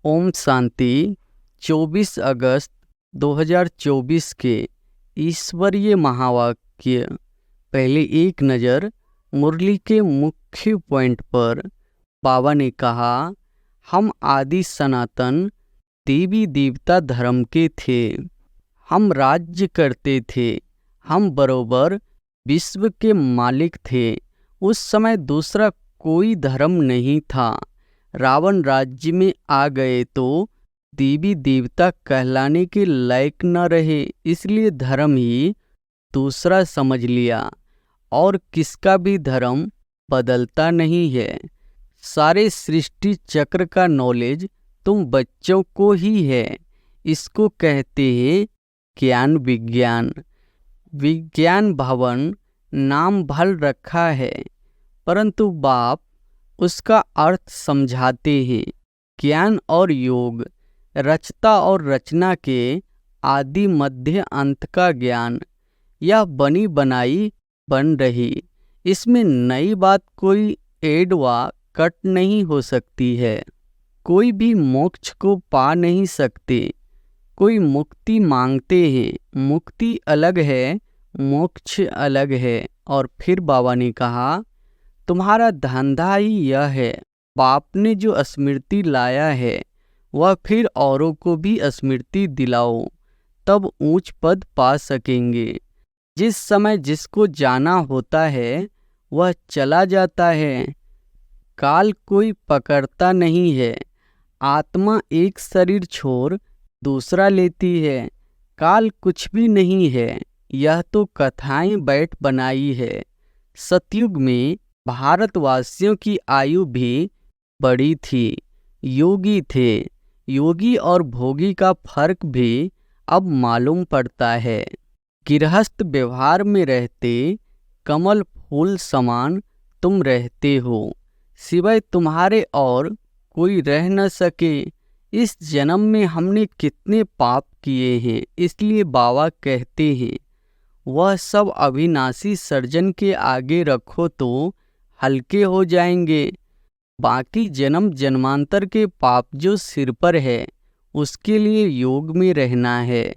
ओम शांति। 24 अगस्त 2024 के ईश्वरीय महावाक्य। पहले एक नज़र मुरली के मुख्य पॉइंट पर बाबा ने कहा, हम आदि सनातन देवी देवता धर्म के थे। हम राज्य करते थे। हम बरोबर विश्व के मालिक थे। उस समय दूसरा कोई धर्म नहीं था। रावण राज्य में आ गए तो देवी देवता कहलाने के लायक न रहे, इसलिए धर्म ही दूसरा समझ लिया। और किसका भी धर्म बदलता नहीं है। सारे सृष्टि चक्र का नॉलेज तुम बच्चों को ही है। इसको कहते हैं ज्ञान विज्ञान। विज्ञान भवन नाम भल रखा है, परंतु बाप उसका अर्थ समझाते हैं। ज्ञान और योग, रचता और रचना के आदि मध्य अंत का ज्ञान। यह बनी बनाई बन रही। इसमें नई बात कोई ऐड वा कट नहीं हो सकती है। कोई भी मोक्ष को पा नहीं सकते। कोई मुक्ति मांगते हैं, मुक्ति अलग है, मोक्ष अलग है। और फिर बाबा ने कहा, तुम्हारा धंधा ही यह है। बाप ने जो स्मृति लाया है वह फिर औरों को भी स्मृति दिलाओ, तब ऊंच पद पा सकेंगे। जिस समय जिसको जाना होता है वह चला जाता है। काल कोई पकड़ता नहीं है। आत्मा एक शरीर छोड़ दूसरा लेती है। काल कुछ भी नहीं है। यह तो कथाएं बैठ बनाई है। सतयुग में भारतवासियों की आयु भी बड़ी थी। योगी थे। योगी और भोगी का फर्क भी अब मालूम पड़ता है। गृहस्थ व्यवहार में रहते कमल फूल समान तुम रहते हो। सिवाय तुम्हारे और कोई रह न सके। इस जन्म में हमने कितने पाप किए हैं, इसलिए बाबा कहते हैं वह सब अविनाशी सर्जन के आगे रखो तो हल्के हो जाएंगे। बाकी जन्म जन्मांतर के पाप जो सिर पर है उसके लिए योग में रहना है।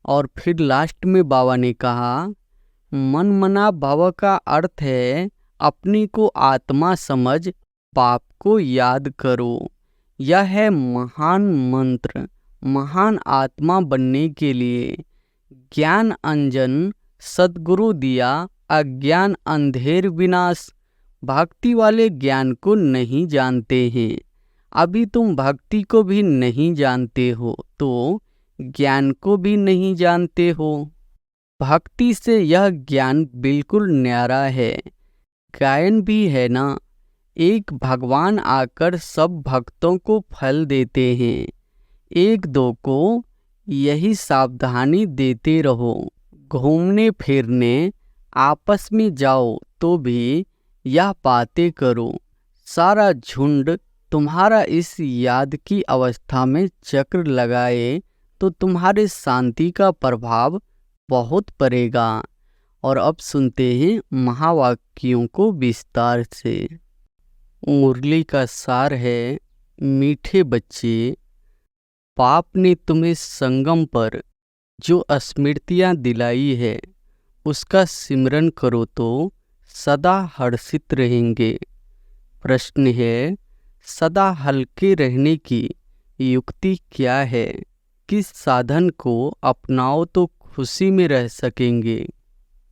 और फिर लास्ट में बाबा ने कहा, मन मना भव का अर्थ है अपनी को आत्मा समझ पाप को याद करो। यह है महान मंत्र। महान आत्मा बनने के लिए ज्ञान अंजन सद्गुरु दिया, अज्ञान अंधेर विनाश। भक्ति वाले ज्ञान को नहीं जानते हैं। अभी तुम भक्ति को भी नहीं जानते हो तो ज्ञान को भी नहीं जानते हो। भक्ति से यह ज्ञान बिल्कुल न्यारा है। गायन भी है ना, एक भगवान आकर सब भक्तों को फल देते हैं। एक दो को यही सावधानी देते रहो। घूमने फिरने आपस में जाओ तो भी यह बातें करो। सारा झुंड तुम्हारा इस याद की अवस्था में चक्र लगाए तो तुम्हारे शांति का प्रभाव बहुत पड़ेगा। और अब सुनते हैं महावाक्यों को विस्तार से। मुरली का सार है, मीठे बच्चे, पाप ने तुम्हें संगम पर जो स्मृतियाँ दिलाई है उसका सिमरन करो तो सदा हर्षित रहेंगे। प्रश्न है, सदा हल्के रहने की युक्ति क्या है? किस साधन को अपनाओ तो खुशी में रह सकेंगे?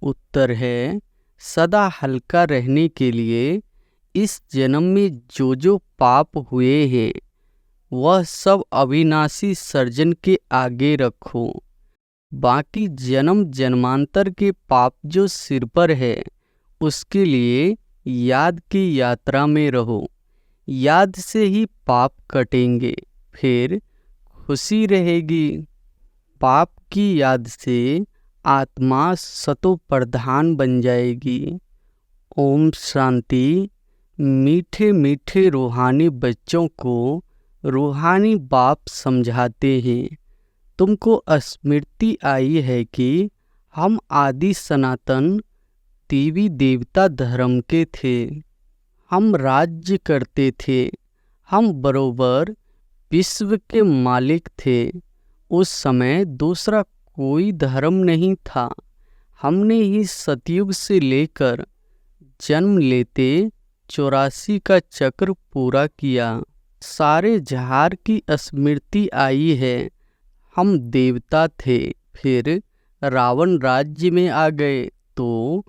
उत्तर है, सदा हल्का रहने के लिए इस जन्म में जो पाप हुए हैं वह सब अविनाशी सर्जन के आगे रखो। बाकी जन्म जन्मांतर के पाप जो सिर पर है उसके लिए याद की यात्रा में रहो। याद से ही पाप कटेंगे, फिर खुशी रहेगी। पाप की याद से आत्मा सतो प्रधान बन जाएगी। ओम शांति। मीठे मीठे रूहानी बच्चों को रूहानी बाप समझाते हैं, तुमको स्मृति आई है कि हम आदि सनातन देवी देवता धर्म के थे। हम राज्य करते थे। हम बरोबर विश्व के मालिक थे। उस समय दूसरा कोई धर्म नहीं था। हमने ही सतयुग से लेकर जन्म लेते 84 का चक्र पूरा किया। सारे जहार की स्मृति आई है। हम देवता थे, फिर रावण राज्य में आ गए तो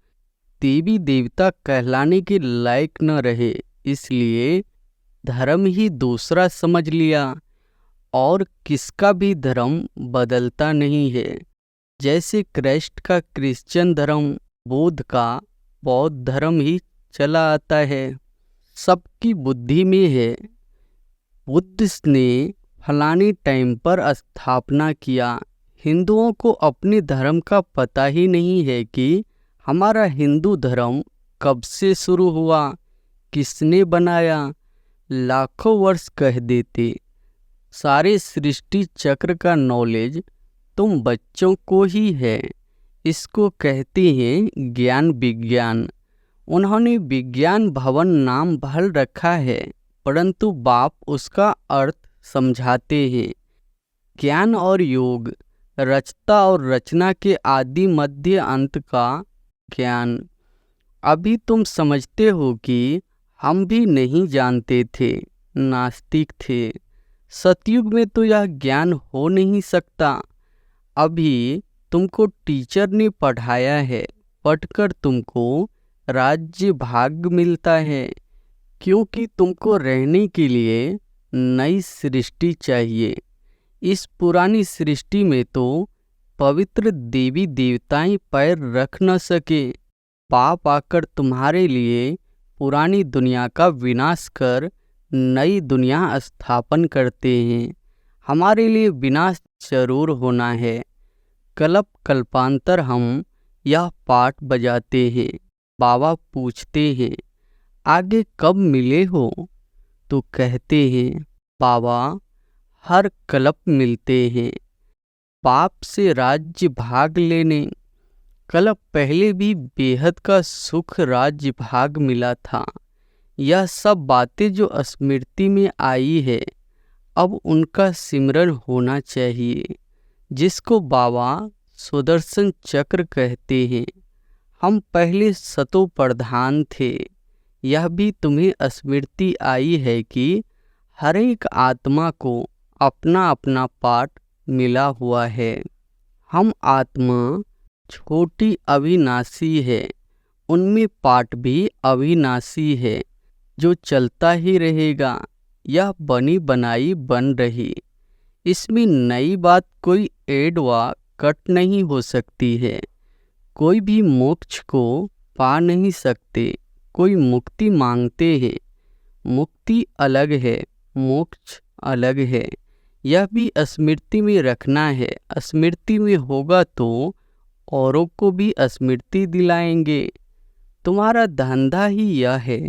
देवी देवता कहलाने के लायक न रहे, इसलिए धर्म ही दूसरा समझ लिया। और किसका भी धर्म बदलता नहीं है। जैसे कृष्ण का क्रिश्चियन धर्म, बुद्ध का बौद्ध धर्म ही चला आता है। सबकी बुद्धि में है। बुद्ध ने फलाने टाइम पर स्थापना किया। हिंदुओं को अपने धर्म का पता ही नहीं है कि हमारा हिंदू धर्म कब से शुरू हुआ, किसने बनाया। लाखों वर्ष कह देते। सारे सृष्टि चक्र का नॉलेज तुम बच्चों को ही है। इसको कहते हैं ज्ञान विज्ञान। उन्होंने विज्ञान भवन नाम भल रखा है, परंतु बाप उसका अर्थ समझाते हैं। ज्ञान और योग, रचता और रचना के आदि मध्य अंत का ज्ञान। अभी तुम समझते हो कि हम भी नहीं जानते थे, नास्तिक थे। सतयुग में तो यह ज्ञान हो नहीं सकता। अभी तुमको टीचर ने पढ़ाया है, पढ़कर तुमको राज्य भाग मिलता है, क्योंकि तुमको रहने के लिए नई सृष्टि चाहिए। इस पुरानी सृष्टि में तो पवित्र देवी देवताएं पैर रख न सके। पाप आकर तुम्हारे लिए पुरानी दुनिया का विनाश कर नई दुनिया स्थापन करते हैं। हमारे लिए विनाश जरूर होना है। कल्प कल्पांतर हम यह पाठ बजाते हैं। बाबा पूछते हैं, आगे कब मिले हो? तो कहते हैं, बाबा हर कल्प मिलते हैं। बाप से राज्य भाग लेने। कल्प पहले भी बेहद का सुख राज्य भाग मिला था। यह सब बातें जो स्मृति में आई है, अब उनका सिमरन होना चाहिए, जिसको बाबा सुदर्शन चक्र कहते हैं। हम पहले सतो प्रधान थे। यह भी तुम्हें स्मृति आई है कि हर एक आत्मा को अपना अपना पाठ मिला हुआ है। हम आत्मा छोटी अविनाशी है, उनमें पाठ भी अविनाशी है, जो चलता ही रहेगा। यह बनी बनाई बन रही। इसमें नई बात कोई ऐड व कट नहीं हो सकती है। कोई भी मोक्ष को पा नहीं सकते। कोई मुक्ति मांगते हैं। मुक्ति अलग है, मोक्ष अलग है। यह भी स्मृति में रखना है। स्मृति में होगा तो औरों को भी स्मृति दिलाएंगे। तुम्हारा धंधा ही यह है।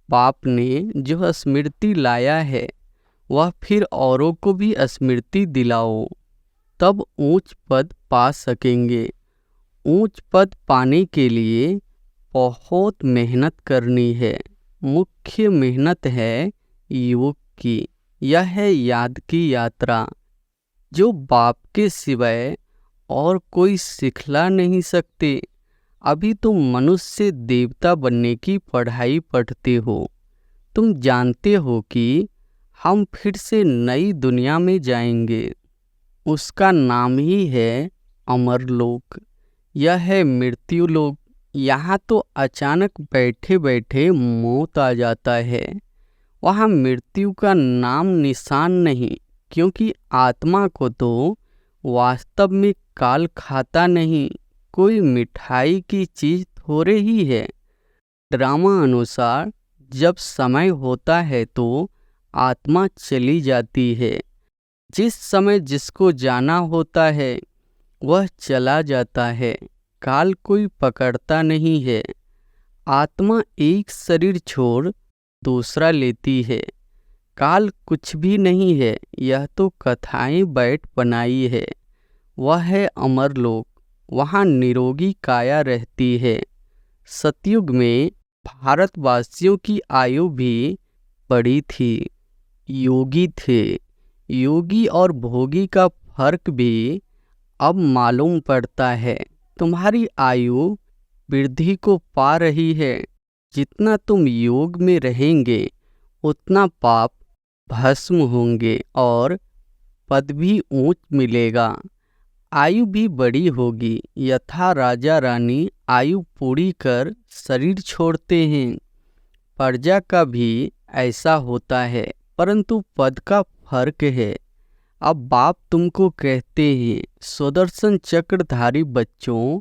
बाप ने जो स्मृति लाया है, वह फिर औरों को भी स्मृति दिलाओ, तब ऊंच पद पा सकेंगे। ऊंच पद पाने के लिए बहुत मेहनत करनी है। मुख्य मेहनत है योग की। यह है याद की यात्रा, जो बाप के सिवाय और कोई सिखला नहीं सकते। अभी तुम मनुष्य से देवता बनने की पढ़ाई पढ़ते हो। तुम जानते हो कि हम फिर से नई दुनिया में जाएंगे। उसका नाम ही है अमरलोक। यह है मृत्यु लोक। यहाँ तो अचानक बैठे बैठे मौत आ जाता है। वहाँ मृत्यु का नाम निशान नहीं, क्योंकि आत्मा को तो वास्तव में काल खाता नहीं। कोई मिठाई की चीज थोड़े ही है। ड्रामा अनुसार जब समय होता है तो आत्मा चली जाती है। जिस समय जिसको जाना होता है वह चला जाता है। काल कोई पकड़ता नहीं है। आत्मा एक शरीर छोड़ दूसरा लेती है। काल कुछ भी नहीं है, यह तो कथाएं बैठ बनाई है। वह है अमरलोक, वहाँ निरोगी काया रहती है। सतयुग में भारतवासियों की आयु भी बड़ी थी, योगी थे। योगी और भोगी का फर्क भी अब मालूम पड़ता है। तुम्हारी आयु वृद्धि को पा रही है। जितना तुम योग में रहेंगे उतना पाप भस्म होंगे और पद भी ऊंच मिलेगा। आयु भी बड़ी होगी। यथा राजा रानी आयु पूरी कर शरीर छोड़ते हैं, प्रजा का भी ऐसा होता है, परंतु पद का फर्क है। अब बाप तुमको कहते हैं, सुदर्शन चक्रधारी बच्चों,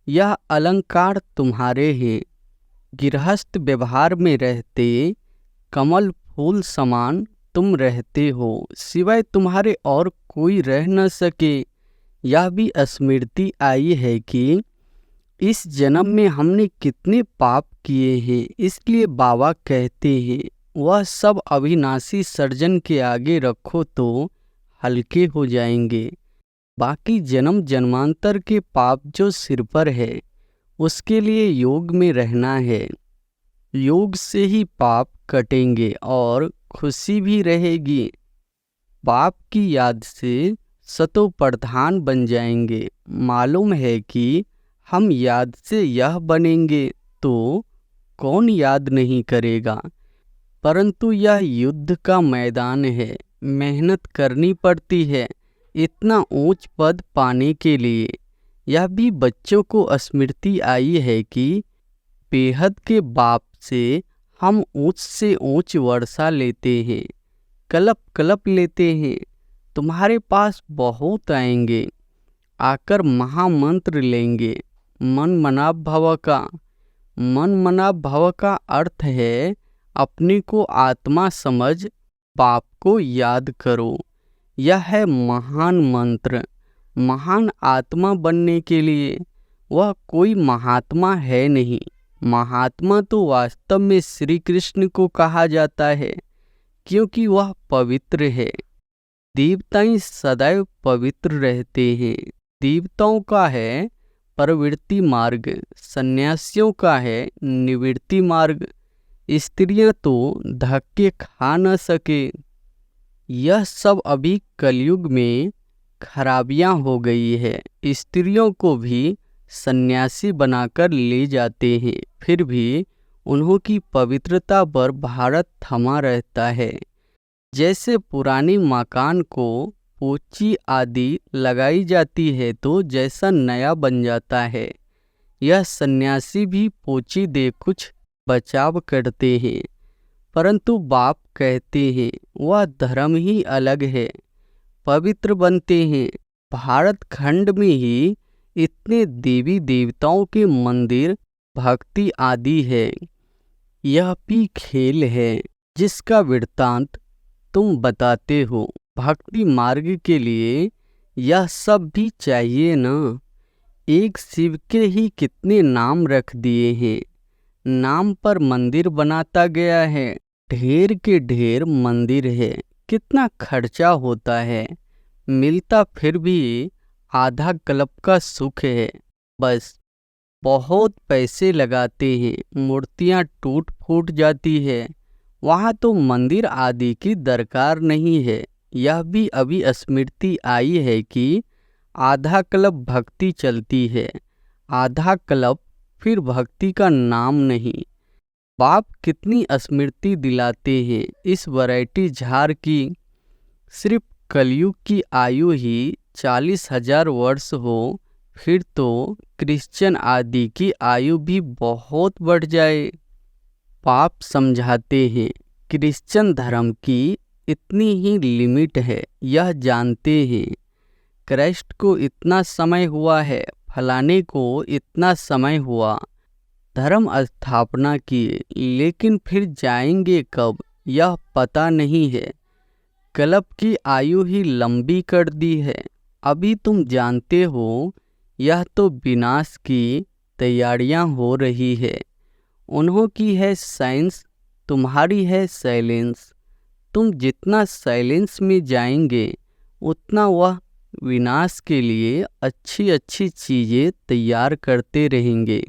यह अलंकार तुम्हारे हैं। गृहस्थ व्यवहार में रहते कमल फूल समान तुम रहते हो, सिवाय तुम्हारे और कोई रह न सके। यह भी स्मृति आई है कि इस जन्म में हमने कितने पाप किए हैं। इसलिए बाबा कहते हैं, वह सब अविनाशी सर्जन के आगे रखो तो हल्के हो जाएंगे। बाकी जन्म जन्मांतर के पाप जो सिर पर है, उसके लिए योग में रहना है। योग से ही पाप कटेंगे और खुशी भी रहेगी। बाप की याद से सतो प्रधान बन जाएंगे। मालूम है कि हम याद से यह बनेंगे तो कौन याद नहीं करेगा। परंतु यह युद्ध का मैदान है, मेहनत करनी पड़ती है इतना ऊंच पद पाने के लिए। यह भी बच्चों को स्मृति आई है कि बेहद के बाप से हम ऊंच से ऊंच वर्षा लेते हैं, कलप कलप लेते हैं। तुम्हारे पास बहुत आएंगे, आकर महामंत्र लेंगे मन मनाभ भव का। मन मनाभ भव का अर्थ है अपने को आत्मा समझ बाप को याद करो। यह है महान मंत्र। महान आत्मा बनने के लिए वह कोई महात्मा है नहीं। महात्मा तो वास्तव में श्री कृष्ण को कहा जाता है, क्योंकि वह पवित्र है। देवताएं सदैव पवित्र रहते हैं। देवताओं का है प्रवृत्ति मार्ग, सन्यासियों का है निवृत्ति मार्ग। स्त्रियां तो धक्के खा न सके। यह सब अभी कलयुग में खराबियां हो गई है। स्त्रियों को भी सन्यासी बनाकर ले जाते हैं, फिर भी उन्हों की पवित्रता पर भारत थमा रहता है। जैसे पुराने मकान को पोची आदि लगाई जाती है तो जैसा नया बन जाता है, यह सन्यासी भी पोची दे कुछ बचाव करते हैं। परंतु बाप कहते हैं वह धर्म ही अलग है, पवित्र बनते हैं। भारत खंड में ही इतने देवी देवताओं के मंदिर भक्ति आदि है। यह भी खेल है जिसका वृत्तांत तुम बताते हो। भक्ति मार्ग के लिए यह सब भी चाहिए न। एक शिव के ही कितने नाम रख दिए हैं। नाम पर मंदिर बनाता गया है। ढेर के ढेर मंदिर है। कितना खर्चा होता है, मिलता फिर भी आधा कल्प का सुख है। बस बहुत पैसे लगाते हैं, मूर्तियां टूट फूट जाती है। वहाँ तो मंदिर आदि की दरकार नहीं है। यह भी अभी स्मृति आई है कि आधा कल्प भक्ति चलती है, आधा कल्प फिर भक्ति का नाम नहीं। बाप कितनी स्मृति दिलाते हैं इस वैरायटी झार की। सिर्फ कलयुग की आयु ही 40,000 वर्ष हो, फिर तो क्रिश्चियन आदि की आयु भी बहुत बढ़ जाए। पाप समझाते हैं क्रिश्चियन धर्म की इतनी ही लिमिट है, यह जानते हैं। क्राइस्ट को इतना समय हुआ है, फलाने को इतना समय हुआ, धर्म स्थापना किए, लेकिन फिर जाएंगे कब यह पता नहीं है। कल्प की आयु ही लंबी कर दी है। अभी तुम जानते हो यह तो विनाश की तैयारियां हो रही है। उन्हों की है साइंस, तुम्हारी है साइलेंस। तुम जितना साइलेंस में जाएंगे उतना वह विनाश के लिए अच्छी अच्छी चीज़ें तैयार करते रहेंगे।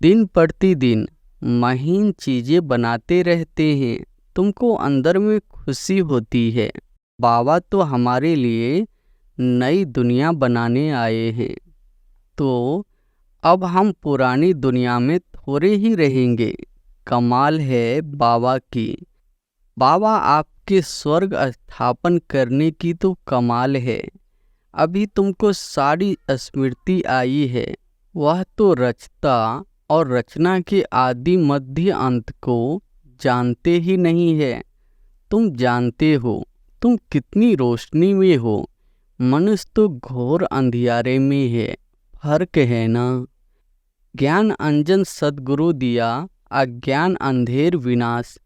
दिन प्रतिदिन महीन चीज़ें बनाते रहते हैं। तुमको अंदर में खुशी होती है। बाबा तो हमारे लिए नई दुनिया बनाने आए हैं, तो अब हम पुरानी दुनिया में थोड़े ही रहेंगे। कमाल है बाबा की। बाबा आपके स्वर्ग स्थापन करने की तो कमाल है। अभी तुमको सारी स्मृति आई है, वह तो रचता और रचना के आदि मध्य अंत को जानते ही नहीं है। तुम जानते हो तुम कितनी रोशनी में हो, मनुष्य तो घोर अंधियारे में है। फर्क है ना। ज्ञान अंजन सद्गुरु दिया, अज्ञान अंधेर विनाश।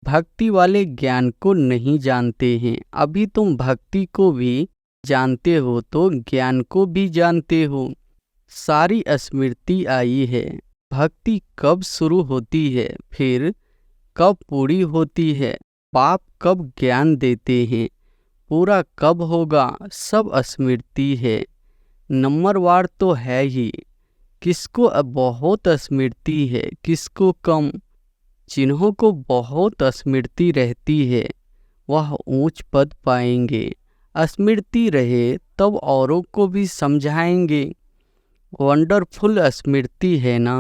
भक्ति वाले ज्ञान को नहीं जानते हैं। अभी तुम भक्ति को भी जानते हो तो ज्ञान को भी जानते हो। सारी स्मृति आई है। भक्ति कब शुरू होती है, फिर कब पूरी होती है, पाप कब ज्ञान देते हैं, पूरा कब होगा, सब स्मृति है। नंबरवार तो है ही। किसको बहुत स्मृति है, किसको कम। जिन्हों को बहुत स्मृति रहती है वह ऊंच पद पाएंगे। स्मृति रहे तब औरों को भी समझाएंगे। वंडरफुल स्मृति है ना।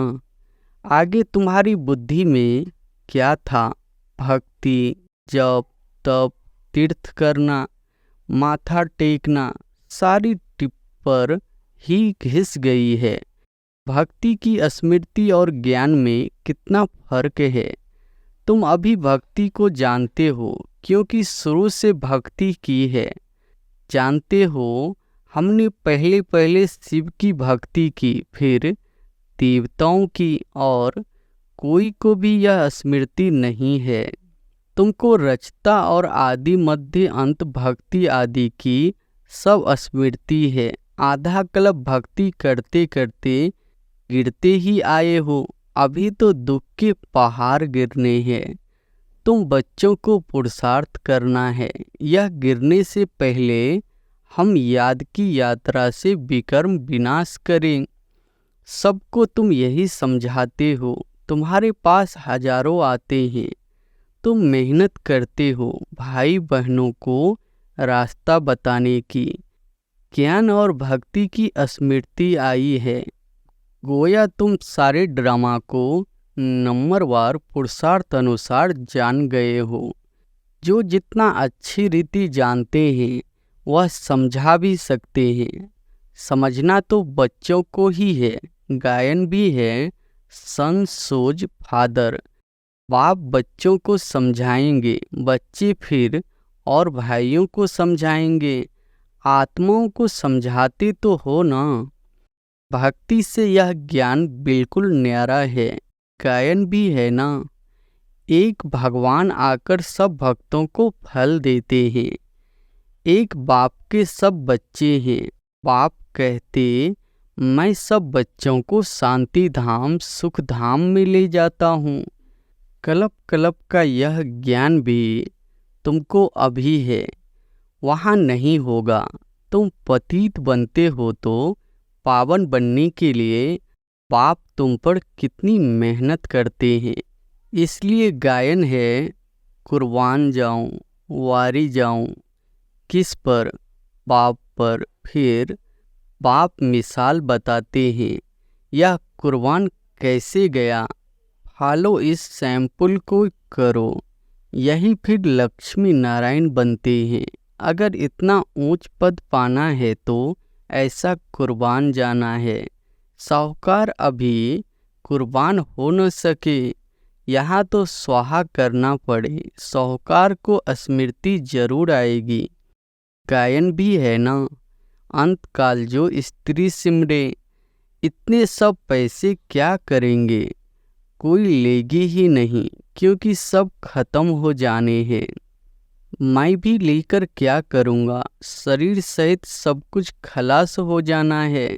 आगे तुम्हारी बुद्धि में क्या था? भक्ति, जप, तप, तीर्थ करना, माथा टेकना, सारी टिप पर ही घिस गई है। भक्ति की स्मृति और ज्ञान में कितना फर्क है। तुम अभी भक्ति को जानते हो क्योंकि शुरू से भक्ति की है। जानते हो हमने पहले पहले शिव की भक्ति की, फिर देवताओं की, और कोई को भी यह स्मृति नहीं है। तुमको रचता और आदि मध्य अंत भक्ति आदि की सब स्मृति है। आधा कल्प भक्ति करते करते गिरते ही आए हो। अभी तो दुख के पहाड़ गिरने हैं। तुम बच्चों को पुरुषार्थ करना है। यह गिरने से पहले हम याद की यात्रा से विकर्म विनाश करें। सबको तुम यही समझाते हो। तुम्हारे पास हजारों आते हैं, तुम मेहनत करते हो भाई बहनों को रास्ता बताने की। ज्ञान और भक्ति की स्मृति आई है। गोया तुम सारे ड्रामा को नंबरवार पुरुषार्थ अनुसार जान गए हो। जो जितना अच्छी रीति जानते हैं वह समझा भी सकते हैं। समझना तो बच्चों को ही है। गायन भी है, सन सोज फादर। बाप बच्चों को समझाएंगे, बच्चे फिर और भाइयों को समझाएंगे। आत्माओं को समझाते तो हो ना। भक्ति से यह ज्ञान बिल्कुल न्यारा है। गायन भी है ना। एक भगवान आकर सब भक्तों को फल देते हैं। एक बाप के सब बच्चे हैं। बाप कहते मैं सब बच्चों को शांति धाम सुख धाम में ले जाता हूँ। कल्प कल्प का यह ज्ञान भी तुमको अभी है, वहाँ नहीं होगा। तुम पतित बनते हो तो पावन बनने के लिए बाप तुम पर कितनी मेहनत करते हैं। इसलिए गायन है, कुर्बान जाऊं, वारी जाऊं। किस पर? बाप पर। फिर बाप मिसाल बताते हैं, यह कुर्बान कैसे गया। फॉलो इस सैंपल को करो। यही फिर लक्ष्मी नारायण बनते हैं। अगर इतना ऊंच पद पाना है तो ऐसा कुर्बान जाना है। साहूकार अभी कुर्बान हो न सके, यहाँ तो स्वाहा करना पड़े। साहूकार को स्मृति जरूर आएगी। गायन भी है ना। अंतकाल जो स्त्री सिमरे, इतने सब पैसे क्या करेंगे? कोई लेगी ही नहीं क्योंकि सब खत्म हो जाने हैं। मैं भी लेकर क्या करूँगा? शरीर सहित सब कुछ खलास हो जाना है।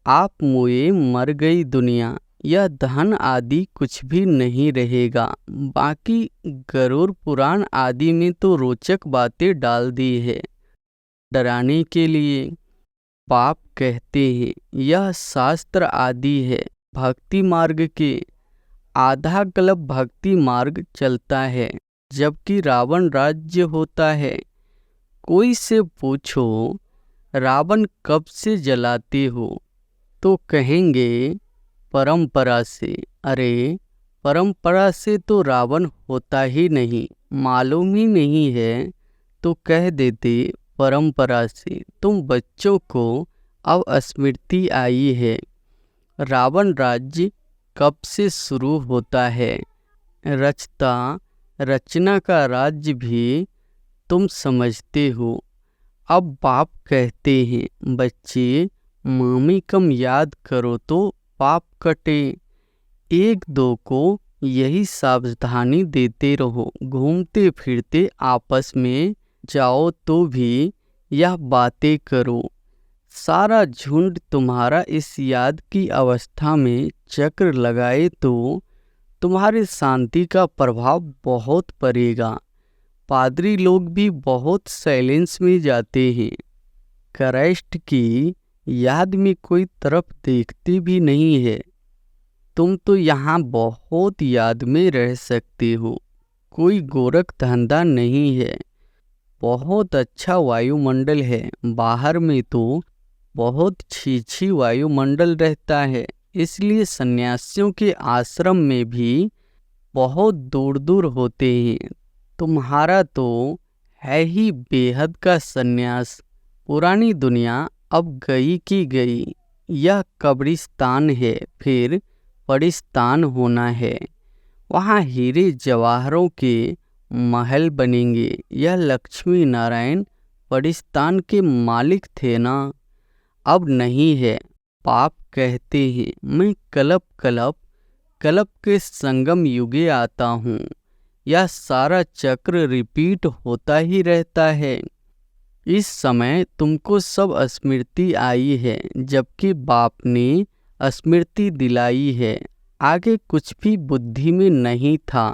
आप मुए मर गई दुनिया। यह धन आदि कुछ भी नहीं रहेगा। बाकी गरुड़ पुराण आदि में तो रोचक बातें डाल दी है डराने के लिए। पाप कहते हैं यह शास्त्र आदि है भक्ति मार्ग के। आधा कल्प भक्ति मार्ग चलता है जबकि रावण राज्य होता है। कोई से पूछो रावण कब से जलाते हो तो कहेंगे परंपरा से। अरे परंपरा से तो रावण होता ही नहीं, मालूम ही नहीं है तो कह देते परंपरा से। तुम बच्चों को अब स्मृति आई है। रावण राज्य कब से शुरू होता है, रचना का राज्य भी तुम समझते हो। अब बाप कहते हैं बच्चे मामी कम याद करो तो पाप कटे। एक दो को यही सावधानी देते रहो, घूमते फिरते आपस में जाओ तो भी यह बातें करो। सारा झुंड तुम्हारा इस याद की अवस्था में चक्र लगाए तो तुम्हारे शांति का प्रभाव बहुत पड़ेगा। पादरी लोग भी बहुत साइलेंस में जाते हैं, क्राइस्ट की याद में कोई तरफ देखते भी नहीं है। तुम तो यहाँ बहुत याद में रह सकते हो, कोई गोरख धंधा नहीं है। बहुत अच्छा वायुमंडल है, बाहर में तो बहुत छी वायुमंडल रहता है। इसलिए सन्यासियों के आश्रम में भी बहुत दूर दूर होते हैं। तुम्हारा तो है ही बेहद का सन्यास। पुरानी दुनिया अब गई की गई, यह कब्रिस्तान है, फिर परिस्तान होना है। वहाँ हीरे जवाहरों के महल बनेंगे। यह लक्ष्मी नारायण परिस्तान के मालिक थे ना, अब नहीं है। पाप कहते हैं मैं कलप के संगम युगे आता हूँ। यह सारा चक्र रिपीट होता ही रहता है। इस समय तुमको सब स्मृति आई है, जबकि बाप ने स्मृति दिलाई है। आगे कुछ भी बुद्धि में नहीं था।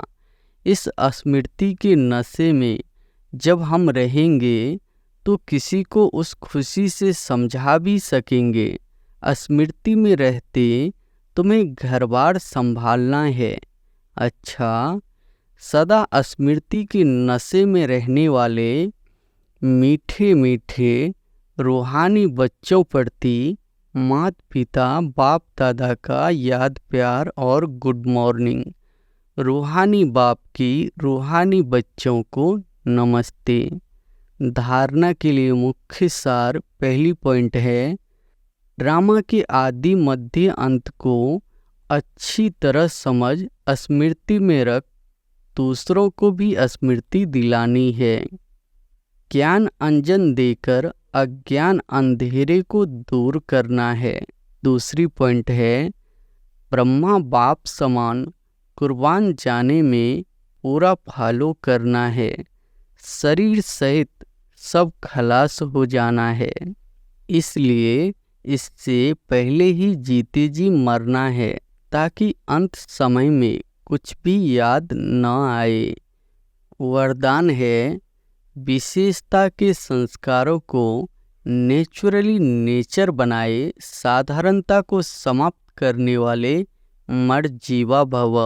इस स्मृति के नशे में जब हम रहेंगे तो किसी को उस खुशी से समझा भी सकेंगे। स्मृति में रहते तुम्हें घर-बार संभालना है। अच्छा, सदा स्मृति के नशे में रहने वाले मीठे मीठे रूहानी बच्चों प्रति माता पिता बाप दादा का याद प्यार और गुड मॉर्निंग। रूहानी बाप की रूहानी बच्चों को नमस्ते। धारणा के लिए मुख्य सार पहली पॉइंट है, ड्रामा के आदि मध्य अंत को अच्छी तरह समझ स्मृति में रख दूसरों को भी स्मृति दिलानी है। ज्ञान अंजन देकर अज्ञान अंधेरे को दूर करना है। दूसरी पॉइंट है, ब्रह्मा बाप समान कुर्बान जाने में पूरा फॉलो करना है। शरीर सहित सब खलास हो जाना है, इसलिए इससे पहले ही जीते जी मरना है, ताकि अंत समय में कुछ भी याद न आए। वरदान है, विशेषता के संस्कारों को नेचुरली नेचर बनाए, साधारणता को समाप्त करने वाले मर्जीवा भव।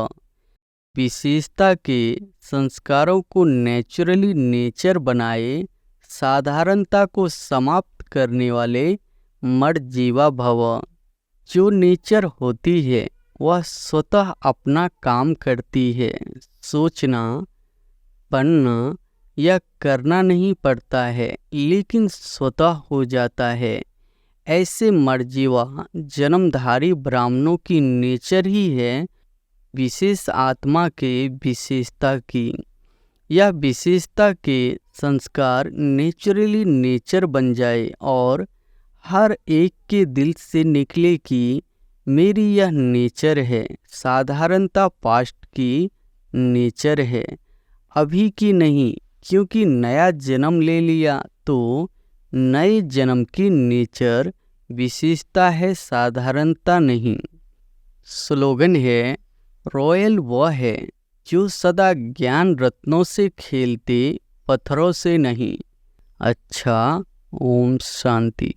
विशेषता के संस्कारों को नेचुरली नेचर बनाए, साधारणता को समाप्त करने वाले मर्जीवा भव। जो नेचर होती है वह स्वतः अपना काम करती है। सोचना, पढ़ना या करना नहीं पड़ता है, लेकिन स्वतः हो जाता है। ऐसे मर्जीवा जन्मधारी ब्राह्मणों की नेचर ही है विशेष आत्मा के विशेषता की। यह विशेषता के संस्कार नेचुरली नेचर बन जाए और हर एक के दिल से निकले कि मेरी यह नेचर है। साधारणता पास्ट की नेचर है, अभी की नहीं, क्योंकि नया जन्म ले लिया तो नए जन्म की नेचर विशेषता है, साधारणता नहीं। स्लोगन है, रॉयल वह है जो सदा ज्ञान रत्नों से खेलते, पत्थरों से नहीं। अच्छा, ओम शांति।